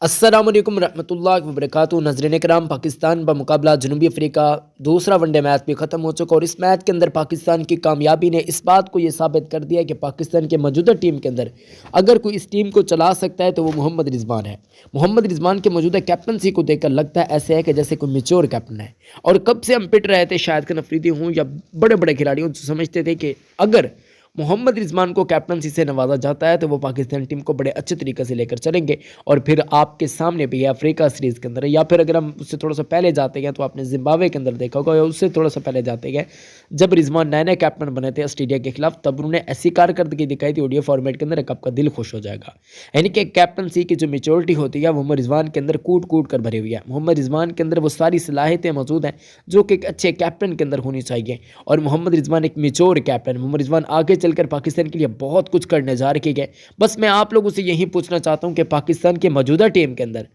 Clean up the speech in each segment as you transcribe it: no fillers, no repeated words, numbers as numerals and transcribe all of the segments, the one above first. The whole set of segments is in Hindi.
अस्सलाम वालेकुम रहमतुल्लाहि व बरकातुहू। नज़रीन कराम, पाकिस्तान ब मुकाबला जनूबी अफ्रीका दूसरा वनडे मैच भी ख़त्म हो चुका और इस मैच के अंदर पाकिस्तान की कामयाबी ने इस बात को ये साबित कर दिया कि पाकिस्तान के मौजूदा टीम के अंदर अगर कोई इस टीम को चला सकता है तो वो मोहम्मद रिजवान है। मोहम्मद रिजवान के मौजूदा कैप्टनसी को देखकर लगता है ऐसे है कि जैसे कोई मेच्योर कैप्टन है। और कब से हम पिट रहे थे, शायद खान अफरीदी हूँ या बड़े बड़े खिलाड़ी हूँ, समझते थे कि अगर मोहम्मद रिजवान को कैप्टनसी से नवाजा जाता है तो वो पाकिस्तान टीम को बड़े अच्छे तरीके से लेकर चलेंगे और फिर आपके सामने भी है अफ्रीका सीरीज़ के अंदर, या फिर अगर हम उससे थोड़ा सा पहले जाते हैं तो आपने जिम्बाब्वे के अंदर देखा होगा, या उससे थोड़ा सा पहले जाते हैं जब रिजवान नए नए कैप्टन बने थे ऑस्ट्रेलिया के खिलाफ, तब उन्होंने ऐसी कारकर्दगी दिखाई थी ओडीआई फॉर्मेट के अंदर, आपका दिल खुश हो जाएगा। यानी कि कैप्टनसी की जो मेच्योरिटी होती है वो मोहम्मद रिजवान के अंदर कूट कूट कर भरी हुई है। मोहम्मद रिजवान के अंदर वो सारी सलाहियतें मौजूद हैं जो कि एक अच्छे कैप्टन के अंदर होनी चाहिए और मोहम्मद रिजवान एक मेच्योर कैप्टन। मोहम्मद रिजवान आगे चलकर पाकिस्तान के लिए बहुत कुछ करने जा रहे हैं। बस मैं आप लोगों से यही पूछना चाहता हूं कि पाकिस्तान के मौजूदा टीम के अंदर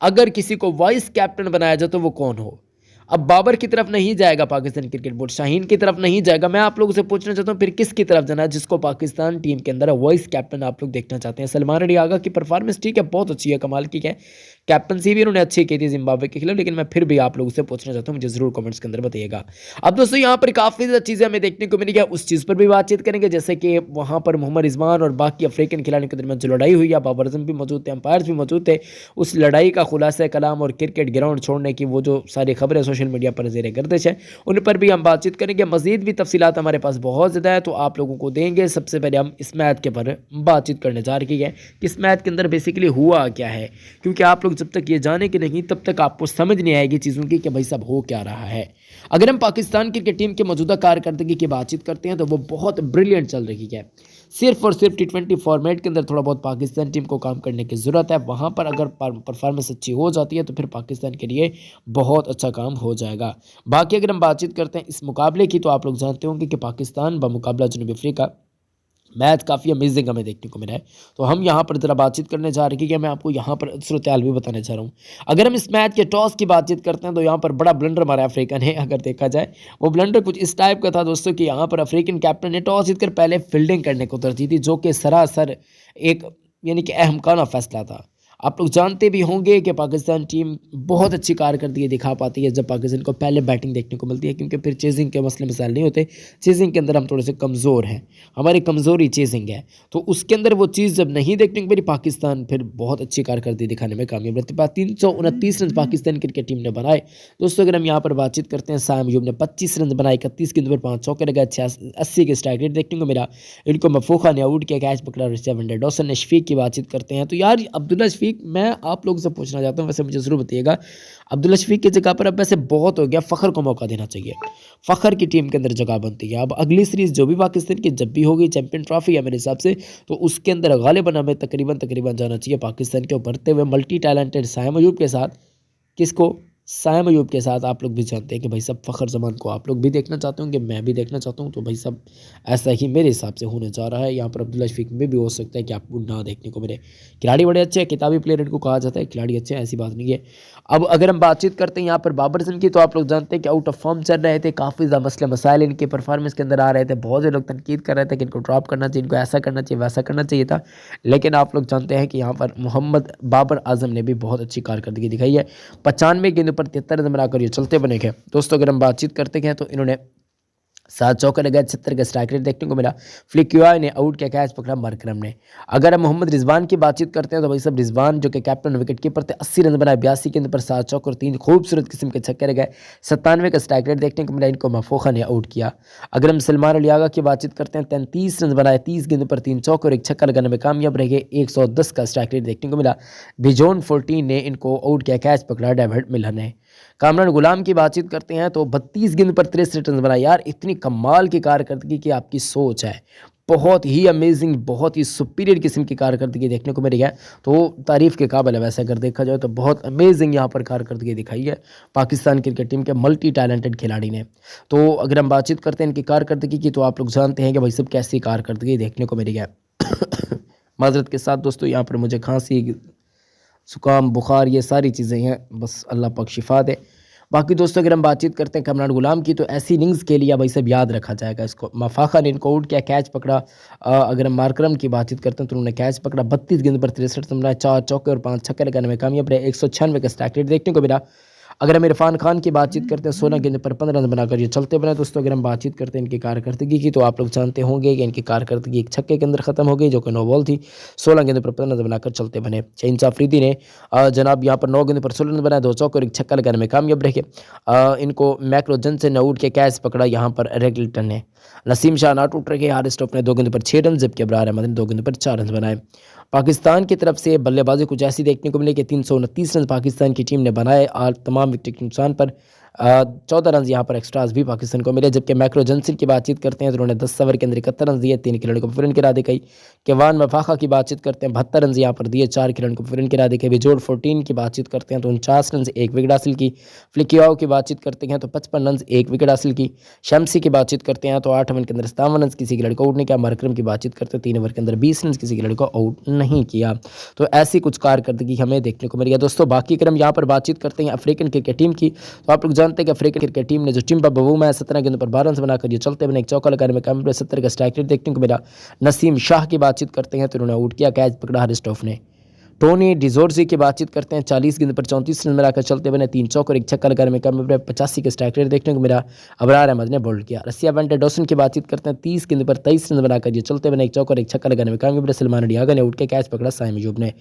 अगर किसी को वाइस कैप्टन बनाया जाए तो वो कौन हो? अब बाबर की तरफ नहीं जाएगा पाकिस्तान क्रिकेट बोर्ड, शाहीन की तरफ नहीं जाएगा। मैं आप लोगों से पूछना चाहता हूं फिर किसकी तरफ जाना है जिसको पाकिस्तान टीम के अंदर वाइस कैप्टन आप लोग देखना चाहते हैं? सलमान अली आगा की परफॉर्मेंस ठीक है, बहुत अच्छी है, कमाल की है, कैप्टनसी भी उन्होंने अच्छी की थी जिम्बाब्वे के खिलाफ, लेकिन मैं फिर भी आप लोगों से पूछना चाहता हूं, मुझे जरूर कमेंट्स के अंदर बताइएगा। अब दोस्तों यहाँ पर काफ़ी ज़्यादा चीज़ें हमें देखने को मिली है, उस चीज़ पर भी बातचीत करेंगे, जैसे कि वहाँ पर मोहम्मद रिजवान और बाकी अफ्रीकन खिलाड़ियों के दरमियान जो लड़ाई हुई है, बाबर आजम भी मौजूद थे, अंपायर्स भी मौजूद थे, उस लड़ाई का खुलासा कलाम और क्रिकेट ग्राउंड छोड़ने की वो जो सारी खबरें सोशल मीडिया पर जेर गर्दिश है उन पर भी हम बातचीत करेंगे। मजीद भी तफसीलात हमारे पास बहुत ज़्यादा है तो आप लोगों को देंगे। सबसे पहले हम इस मैच के पर बातचीत करने जा रही है कि इस मैच के अंदर बेसिकली हुआ क्या है, क्योंकि आप लोग जब तक ये जाने कि नहीं तब तक आपको समझ नहीं आएगी चीज़ों की कि भाई सब हो क्या रहा है। अगर हम पाकिस्तान क्रिकेट टीम के मौजूदा कारकर्दगी की बातचीत करते हैं तो वो बहुत ब्रिलियंट चल रही है। सिर्फ और सिर्फ टी20 फॉर्मेट के अंदर थोड़ा बहुत पाकिस्तान टीम को काम करने की ज़रूरत है। वहाँ पर अगर परफॉर्मेंस अच्छी हो जाती है तो फिर पाकिस्तान के लिए बहुत अच्छा काम हो जाएगा। बाकी अगर हम बातचीत करते हैं इस मुकाबले की तो आप लोग जानते होंगे कि पाकिस्तान बमुकाबला जनूबी अफ्रीका मैच काफ़ी अमेजिंग हमें देखने को मिला है। तो हम यहाँ पर ज़रा बातचीत करने जा रहे हैं कि मैं आपको यहाँ पर सूरत-ए-हाल भी बताने जा रहा हूँ। अगर हम इस मैच के टॉस की बातचीत करते हैं तो यहाँ पर बड़ा ब्लंडर मारा अफ्रीका ने, अगर देखा जाए वो ब्लंडर कुछ इस टाइप का था दोस्तों कि यहाँ पर अफ्रीकन कैप्टन ने टॉस जीतकर पहले फील्डिंग करने को तरजीह दी, जो कि सरासर एक यानी कि अहमकाना फैसला था। आप लोग जानते भी होंगे कि पाकिस्तान टीम बहुत अच्छी कारकर्दगी दिखा पाती है जब पाकिस्तान को पहले बैटिंग देखने को मिलती है, क्योंकि फिर चेजिंग के मसले मसाइल नहीं होते। चेजिंग के अंदर हम थोड़े से कमज़ोर हैं, हमारी कमज़ोरी चेजिंग है, तो उसके अंदर वो चीज़ जब नहीं देखने को मिली पाकिस्तान फिर बहुत अच्छी कारकर्दगी दिखाने में कामयाब रहती है। 329 रन पाकिस्तान क्रिकेट टीम ने बनाए दोस्तों। अगर हम यहाँ पर बातचीत करते हैं, साइम अयूब ने 25 रन बनाए, 31 गेंदों पर 5 चौके लगाए, 80 के स्ट्राइक रेट देखने को मिला। इनको मफूखा ने आउट किया, कैच पकड़ा ऋषभ डॉसन ने। शफीक की बातचीत करते हैं तो यार अब्दुल्ला शफीक, मैं आप लोगों से पूछना चाहता हूँ, वैसे मुझे ज़रूर बताइएगा, अब्दुल्ला शफीक की जगह पर अब वैसे बहुत हो गया, फ़खर को मौका देना चाहिए। फ़खर की टीम के अंदर जगह बनती है। अब अगली सीरीज़ जो भी पाकिस्तान की जब भी होगी, चैंपियन ट्रॉफी है मेरे हिसाब से, तो उसके अंदर गालिबन हमें तकरीबन जाना चाहिए पाकिस्तान के उभरते हुए मल्टी टैलेंटेड साइम अयूब के साथ। किसको? साइम अयूब के साथ। आप लोग भी जानते हैं कि भाई सब फ़खर ज़मान को आप लोग भी देखना चाहते होंगे, मैं भी देखना चाहता हूँ, तो भाई सब ऐसा ही मेरे हिसाब से होने जा रहा है। यहाँ पर अब्दुल्ला शफीक में भी हो सकता है कि आपको ना देखने को मिले। खिलाड़ी बड़े अच्छे हैं, किताबी प्लेयर इनको कहा जाता है, खिलाड़ी अच्छे हैं, ऐसी बात नहीं है। अब अगर हम बातचीत करते हैं यहाँ पर बाबर आजम की, तो आप लोग जानते हैं कि आउट ऑफ फॉर्म चल रहे थे, काफ़ी ज़्यादा मसले मसाइल इनके परफॉर्मेंस के अंदर आ रहे थे। बहुत से लोग तनकीद कर रहे थे कि इनको ड्रॉप करना चाहिए, इनको ऐसा करना चाहिए, वैसा करना चाहिए था, लेकिन आप लोग जानते हैं कि यहाँ पर मोहम्मद बाबर आजम ने भी बहुत अच्छी कारकर्दगी दिखाई है। 95 गेंदों पर 73 रन बनाकर ये चलते बने गए दोस्तों। अगर हम बातचीत करते हैं तो इन्होंने 7 चौके लगाए, 76 का स्ट्राइक रेट देखने को मिला। फ्लिक्यूआ ने आउट किया, कैच पकड़ा मरकरम ने। अगर हम मोहम्मद रिजवान की बातचीत करते हैं तो भाई सब रिजवान जो कि कैप्टन विकेट कीपर थे, 80 रन बनाए, 82 के अंदर पर 7 चौके और 3 खूबसूरत किस्म के छक्के लगाए। 97 का स्ट्राइक रेट देखने को मिला, इनको मफूखा ने आउट किया। अगर हम सलमान अली आगा की बातचीत करते हैं, 33 रन बनाए, 30 गेंदों पर 3 चौके और 1 छक्का लगाने में कामयाब रहे। 110 का स्ट्राइक रेट देखने को मिला। बिजोन 14 ने इनको आउट किया, कैच पकड़ा डेविड मिलर ने। कामरान गुलाम की बातचीत करते हैं तो 32 गेंद पर 63 रन बनाए। यार इतनी कमाल की कारकर्दगी की आपकी सोच है, बहुत ही अमेजिंग, बहुत ही सुपीरियर किस्म की कारकर्दगी देखने को मिली है, तो तारीफ़ के काबिल है। वैसे अगर देखा जाए तो बहुत अमेजिंग यहाँ पर कारकर्दगी दिखाई है पाकिस्तान क्रिकेट टीम के मल्टी टैलेंटेड खिलाड़ी ने। तो अगर हम बातचीत करते हैं इनकी कारकर्दगी की, तो आप लोग जानते हैं कि भाई सब कैसी कारकर्दगी देखने को मिली है। माजरत के साथ दोस्तों, यहाँ पर मुझे खांसी, ज़ुकाम, बुखार, ये सारी चीज़ें हैं, बस अल्लाह पाक शिफा दे। बाकी दोस्तों अगर हम बातचीत करते हैं कमरान गुलाम की, तो ऐसी इनिंग्स के लिए भाई साहब याद रखा जाएगा इसको। मफाखा ने इनको आउट किया, कैच पकड़ा। अगर हम मार्करम की बातचीत करते हैं तो उन्होंने कैच पकड़ा, 32 गेंद पर 63 रन बनाए, 4 चौके और 5 छक्के लगाने में कामयाब रहे। 196 का स्ट्राइक रेट देखने को मिला। अगर हम इरफान खान की बातचीत करते हैं, 16 गेंद पर 15 रन बनाकर ये चलते बने। दोस्तों अगर हम बातचीत करते हैं इनकी कारकर्दगी की, तो आप लोग जानते होंगे कि इनकी कारकर्दगी एक छक्के के अंदर खत्म हो गई, जो कि नो बॉल थी। 16 गेंद पर 15 रन बनाकर चलते बने। शहीन अफरीदी ने जनाब यहाँ पर 9 गेंद पर 16 रन बनाए, 2 चौके और 1 छक्का लगाने में कामयाब रहे। इनको मैक्रो जंसन ने आउट के कैच पकड़ा यहाँ पर रेगलिटन ने। नसीम शाह नॉट आउट रखे, हारिस स्टोफ ने 2 गेंद पर 6 रन, जबकि अबरार अहमद ने 2 गेंद पर 4 रन बनाए। पाकिस्तान की तरफ से बल्लेबाजी कुछ ऐसी देखने को मिली कि 329 रन पाकिस्तान की टीम ने बनाए, और तमाम विकेट के नुकसान पर 14 रन यहाँ पर एक्स्ट्राज भी पाकिस्तान को मिले। जबकि मैक्रो जंसन की बातचीत करते हैं तो उन्होंने 10 ओवर के अंदर 71 रन दिए, 3 खिलाड़ियों को पूरन गिरा दी गई। केवान मफाखा की बातचीत करते हैं, 72 रन यहाँ पर दिए, 4 खिलाड़ियों को पूरन गिरा दी गई। जोड़ 14 की बातचीत करते हैं तो 49 रन से 1 विकेट हासिल की। फ्लिकियाओ की बातचीत करते हैं तो 55 रन से 1 विकेट हासिल की। शमसी की बातचीत करते हैं तो 8 ओवर के अंदर 57 रन, किसी खिलाड़ी को आउट नहीं किया। मरकरम की बातचीत करते हैं 3 ओवर के अंदर 20 रन, किसी खिलाड़ी को आउट नहीं किया। तो ऐसी कुछ कारकर्दगी हमें देखने को मिली है दोस्तों। बाकी अगर हम यहाँ पर बातचीत करते हैं अफ्रीकन क्रिकेट टीम की, तो आप लोग जानते हैं कि अफ्रीकन क्रिकेट टीम ने जो टिम्बा बवूमा है 17 गेंदों पर 12 रन बनाकर ये चलते बने। एक चौका लगाने में कामयाब, 70 का स्ट्राइक रेट देखने को मिला। नसीम शाह की बातचीत करते हैं तो उन्होंने आउट किया, कैच पकड़ा हारिस स्टोफ ने। टोनी डिजोर्जी की बातचीत करते हैं, 40 गेंद पर 34 रन बनाकर चलते बने, 3 चौक और 1 छक्का लगाने में कामयाब रहे। 85 का स्ट्राइक रेट देखने को मिला। अबरार अहमद ने बोल्ड किया। रसिया वेंटे डॉसन की बातचीत करते हैं, 30 गेंद पर 23 रन बनाकर ये चलते बने, 1 चौक और 1 छक्का लगाने में कामयाब रहे। सलमान डियागा ने उठ के कैच पकड़ा, साइम अयूब ने।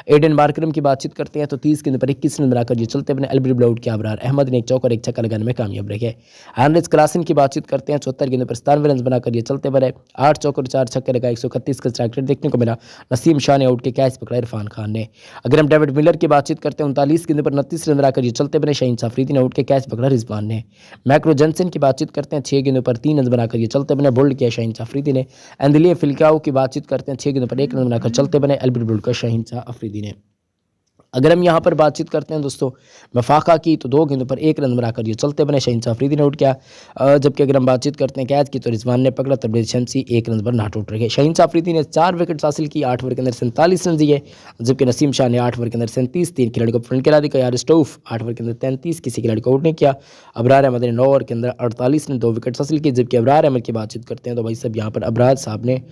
एडन मार्करम की बातचीत करते हैं तो 30 गेंद पर 21 रन बनाकर ये चलते बने, एल्ब्रिड आउट किया। अबरार अहमद ने 1 चौक और 1 छक्का लगाने में कामयाब रहे। हैनरिच क्लासन की बातचीत करते हैं, 74 गेंद पर 97 रन बनाकर ये चलते बने, 8 चौक और 4 छक्के लगाए, 131 का स्ट्राइक रेट देखने को मिला। नसीम शाह ने आउट के कैच पकड़ा, इरफान खान ने। अगर हम डेविड मिलर की बातचीत करते हैं, 39 गेंद पर 29 रन बनाकर ये चलते बने, शहीन अफरीदी ने आउट के कैच पकड़ा, रिजवान ने। मैक्रो जंसन की बातचीत करते हैं, 6 गेंदों पर 3 रन बनाकर ये चलते बने, बोल्ड किया शहीन अफरीदी ने। एंदलिए फिलकाओ की बातचीत करते हैं, 6 गेंदों पर 1 रन बनाकर चलते बने, एल्ब्रिड बोल्ड का शहीन अफरीदी ने। अगर हम यहाँ पर बातचीत करते हैं दोस्तों मफाका की, तो 2 गेंदों पर 1 रन बनाकर ये चलते बने, शहीन अफरीदी ने आउट किया। जबकि अगर हम बातचीत करते हैं कैच की, तो रिजवान ने पकड़ा, तबरेज शमसी 1 रन पर नॉट आउट रहे। शहीन अफरीदी ने 4 विकेट हासिल की, 8 ओवर के अंदर 47 रन दिए। जबकि नसीम शाह ने 8 ओवर के अंदर 37, 3 खिलाड़ी को फ्रंट गिरा दिया। यार स्टोफ 8 ओवर के अंदर 33, किसी खिलाड़ी को आउट नहीं किया। अबरार अहमद ने 9 ओवर के अंदर 48 रन, 2 विकेट हासिल की। जबकि अबरार अहमद की बातचीत करते हैं तो भाई साहब यहाँ पर अबरार साहब ने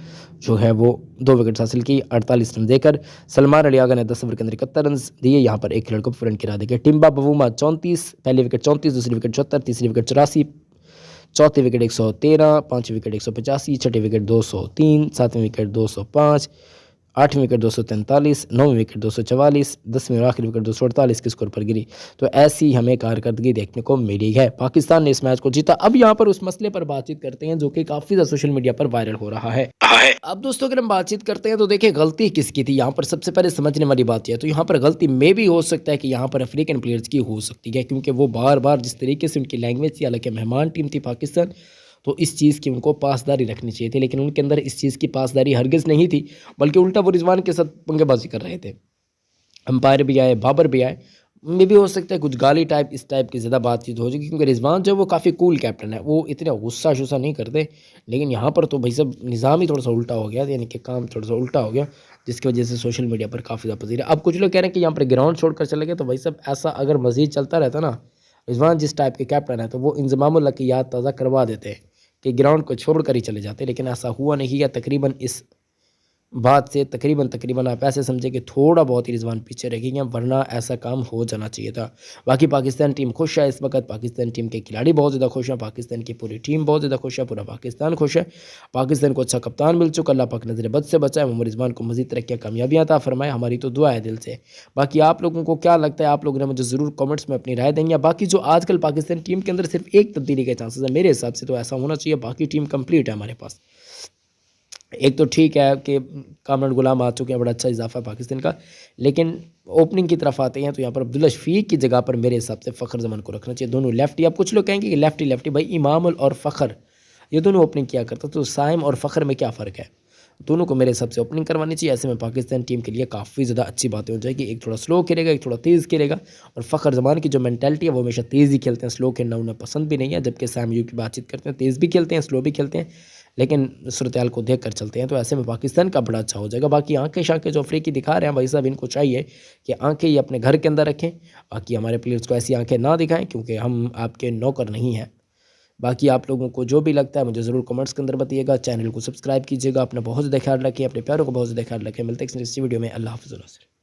जो है वो 2 विकेट हासिल की, 48 रन देकर। सलमान अलियागा ने 10 ओवर के अंदर 71 रन दिए, यहाँ पर एक खिलाड़ी को फ्रंट गिरा देंगे। टिम्बा बवूमा 34, पहली विकेट 34, दूसरी विकेट 74, तीसरी विकेट 84, चौथी विकेट 113, पांचवी विकेट 185, छठी विकेट 203, सातवीं विकेट 205, 8वीं विकेट 243, 9वीं विकेट 244, 10वीं और आखिरी विकेट 248 के स्कोर पर गिरी। तो ऐसी हमें कारकर्दगी देखने को मिली है। पाकिस्तान ने इस मैच को जीता। अब यहाँ पर उस मसले पर बातचीत करते हैं जो कि काफ़ी ज़्यादा सोशल मीडिया पर वायरल हो रहा है। अब दोस्तों अगर हम बातचीत करते हैं तो देखिए गलती किसकी थी, यहाँ पर सबसे पहले समझने वाली बात यह, तो यहाँ पर गलती में भी हो सकता है कि यहाँ पर अफ्रीकन प्लेयर्स की हो सकती है, क्योंकि वो बार बार जिस तरीके से उनकी लैंग्वेज थी, हालांकि मेहमान टीम थी पाकिस्तान, तो इस चीज़ की उनको पासदारी रखनी चाहिए थी, लेकिन उनके अंदर इस चीज़ की पासदारी हरगिज़ नहीं थी, बल्कि उल्टा वो रिजवान के साथ पंगेबाजी कर रहे थे। अंपायर भी आए, बाबर भी आए, में भी हो सकता है कुछ गाली टाइप इस टाइप की ज़्यादा बातचीत हो जाएगी, क्योंकि रिजवान जो है वो काफ़ी कूल कैप्टन है, वो इतना गुस्सा शुस्सा नहीं करते। लेकिन यहाँ पर तो भाई सब निज़ाम ही थोड़ा सा उल्टा हो गया, यानी कि काम थोड़ा सा उल्टा हो गया, जिसकी वजह से सोशल मीडिया पर काफ़ी ज़्यादा पसीरा। अब कुछ लोग कह रहे हैं कि यहाँ पर ग्राउंड छोड़कर चले गए, तो भाई सब ऐसा अगर मज़ीद चलता रहता ना, रिजवान जिस टाइप के कैप्टन है, तो वो इंजमामुल्लाह की याद ताज़ा करवा देते हैं कि ग्राउंड को छोड़ कर ही चले जाते, लेकिन ऐसा हुआ नहीं। या तकरीबन इस बात से तकरीबन आप ऐसे समझे कि थोड़ा बहुत ही रिजवान पीछे रह गई, वरना ऐसा काम हो जाना चाहिए था। बाकी पाकिस्तान टीम खुश है इस वक्त, पाकिस्तान टीम के खिलाड़ी बहुत ज़्यादा खुश हैं, पाकिस्तान की पूरी टीम बहुत ज़्यादा खुश है, पूरा पाकिस्तान खुश है। पाकिस्तान को अच्छा कप्तान मिल चुका, अल्लाह पाक नज़र बद से बचाए, मोहम्मद रिजवान को मज़ीद तरक्की कामयाबियाँ अता फरमाए, हमारी तो दुआ है दिल से। बाकी आप लोगों को क्या लगता है, आप लोगों ने मुझे ज़रूर कमेंट्स में अपनी राय देंगे। बाकी जो आजकल पाकिस्तान टीम के अंदर सिर्फ एक तब्दीली के चांसेस है मेरे हिसाब से, तो ऐसा होना चाहिए, बाकी टीम कंप्लीट है हमारे पास। एक तो ठीक है कि कामरान गुलाम आ चुके हैं, बड़ा अच्छा इजाफा है पाकिस्तान का, लेकिन ओपनिंग की तरफ आते हैं तो यहाँ पर अब्दुल्ला शफीक की जगह पर मेरे हिसाब से फ़खर जमान को रखना चाहिए, दोनों लेफ्टी। अब कुछ लोग कहेंगे कि लेफ्टी भाई इमामुल और फ़खर ये दोनों ओपनिंग किया करता, तो साइम और फ़खर में क्या फ़र्क है, दोनों को मेरे हिसाब से ओपनिंग करवानी चाहिए। ऐसे में पाकिस्तान टीम के लिए काफ़ी ज़्यादा अच्छी बातें हो जाएगी, एक थोड़ा स्लो खेलेगा, एक थोड़ा तेज़ खेलेगा। और फ़खर जमान की जो मेंटालिटी है वो हमेशा तेज़ ही खेलते हैं, स्लो खेलना उन्हें पसंद भी नहीं है। जबकि साइम अयूब की बातचीत करते हैं, तेज़ भी खेलते हैं, स्लो भी खेलते हैं, लेकिन सूरत हाल को देख कर चलते हैं तो ऐसे में पाकिस्तान का बड़ा अच्छा हो जाएगा। बाकी आंखें शाखें जो अफ्रीकी दिखा रहे हैं भाई साहब, इनको चाहिए कि आंखें ये अपने घर के अंदर रखें, बाकी हमारे प्लेयर्स को ऐसी आंखें ना दिखाएं, क्योंकि हम आपके नौकर नहीं हैं। बाकी आप लोगों को जो भी लगता है मुझे ज़रूर कमेंट्स के अंदर बताइएगा। चैनल को सब्सक्राइब कीजिएगा। अपना बहुत ज़्यादा ख्याल रखें, अपने प्यारों को बहुत ज़्यादा ख्याल रखें। मिलते हैं नेक्स्ट वीडियो में। अल्लाह हाफ़िज़।